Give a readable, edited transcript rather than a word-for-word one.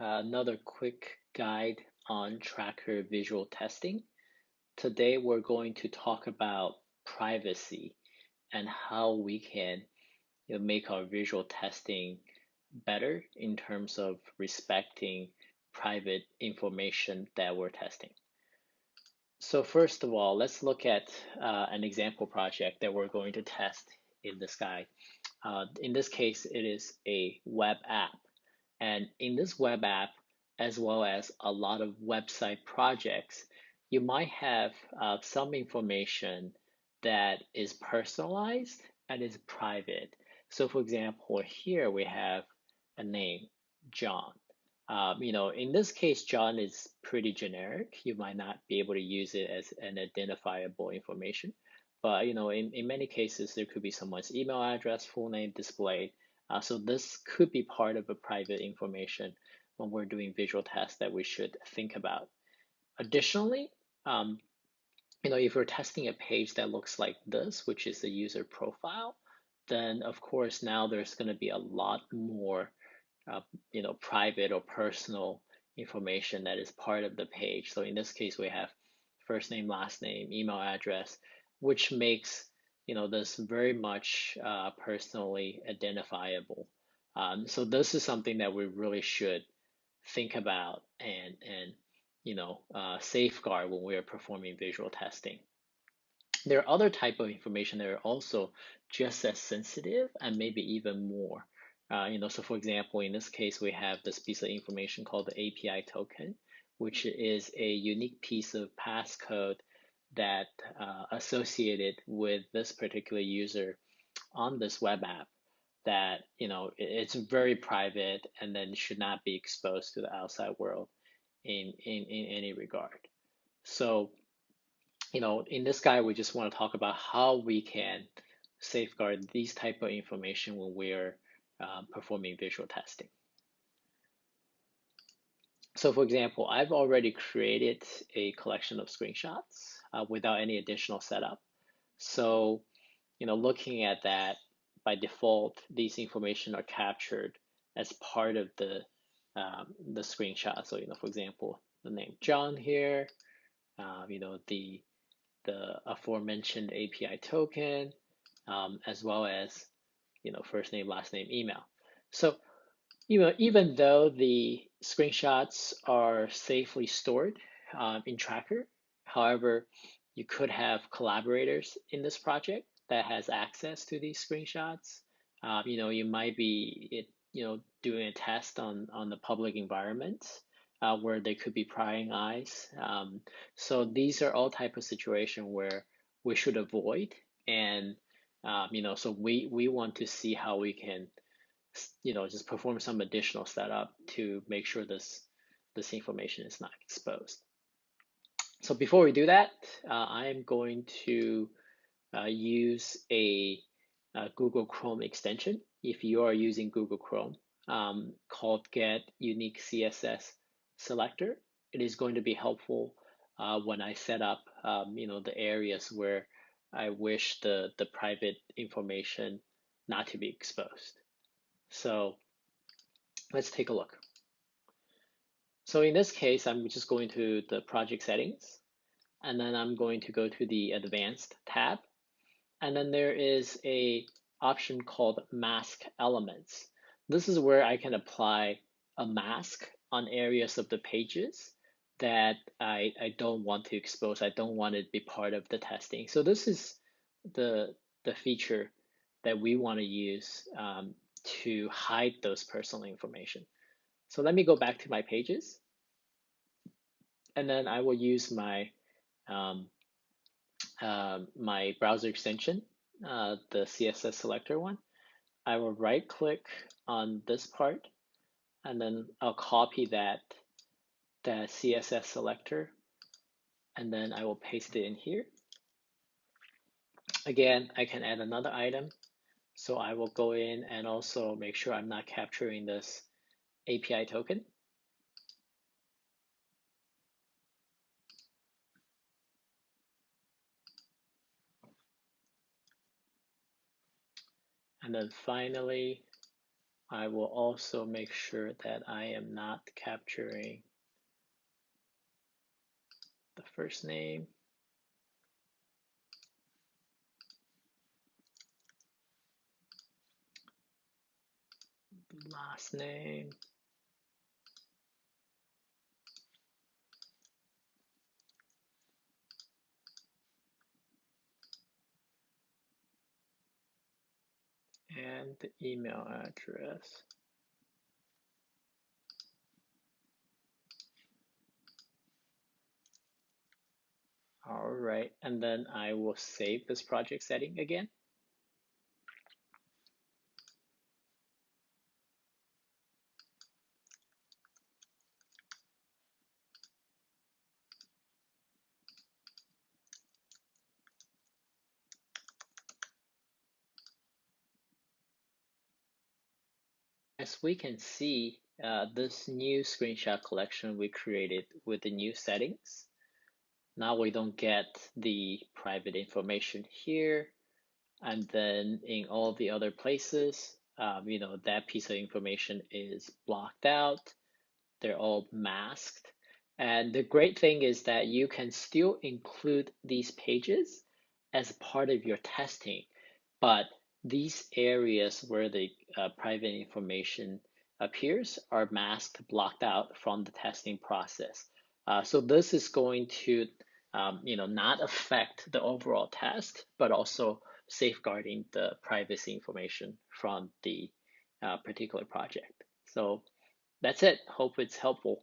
another quick guide on Trakr visual testing. Today we're going to talk about privacy and how we can make our visual testing better in terms of respecting private information that we're testing. So first of all, let's look at an example project that we're going to test in this guide. In this case, it is a web app. And in this web app, as well as a lot of website projects, you might have some information that is personalized and is private. So for example, here we have a name, John. In this case, John is pretty generic. You might not be able to use it as an identifiable information. But in many cases, there could be someone's email address, full name displayed. So this could be part of a private information when we're doing visual tests that we should think about. Additionally, if we're testing a page that looks like this, which is the user profile, then of course now there's going to be a lot more private or personal information that is part of the page. So in this case, we have first name, last name, email address, which makes this very much personally identifiable. So this is something that we really should think about and safeguard when we are performing visual testing. There are other type of information that are also just as sensitive and maybe even more. So for example, in this case, we have this piece of information called the API token, which is a unique piece of passcode that associated with this particular user on this web app that it's very private and then should not be exposed to the outside world in any regard. So in this guide, we just want to talk about how we can safeguard these type of information when we're performing visual testing. So for example, I've already created a collection of screenshots without any additional setup. So, looking at that, by default, these information are captured as part of the screenshot. So, for example, the name John here, the aforementioned API token, as well as first name, last name, email. So even though the screenshots are safely stored in Trakr, however, you could have collaborators in this project that has access to these screenshots. You might be doing a test on the public environment where there could be prying eyes. So these are all type of situation where we should avoid, and so we want to see how we can just perform some additional setup to make sure this information is not exposed. So before we do that, I am going to use a Google Chrome extension. If you are using Google Chrome, called Get Unique CSS Selector, it is going to be helpful when I set up, the areas where I wish the private information not to be exposed. So let's take a look. So in this case, I'm just going to the project settings, and then I'm going to go to the advanced tab. And then there is a option called mask elements. This is where I can apply a mask on areas of the pages that I don't want to expose. I don't want it to be part of the testing. So this is the feature that we want to use to hide those personal information. So let me go back to my pages, and then I will use my my browser extension, the CSS selector one. I will right click on this part, and then I'll copy that CSS selector, and then I will paste it in here. Again, I can add another item. So I will go in and also make sure I'm not capturing this API token. And then finally, I will also make sure that I am not capturing the first name, last name, and the email address. All right, and then I will save this project setting again. As we can see, this new screenshot collection we created with the new settings. Now we don't get the private information here, and then in all the other places, that piece of information is blocked out. They're all masked. And the great thing is that you can still include these pages as part of your testing, but these areas where the private information appears are masked, blocked out from the testing process. So this is going to, not affect the overall test, but also safeguarding the privacy information from the particular project. So that's it. Hope it's helpful.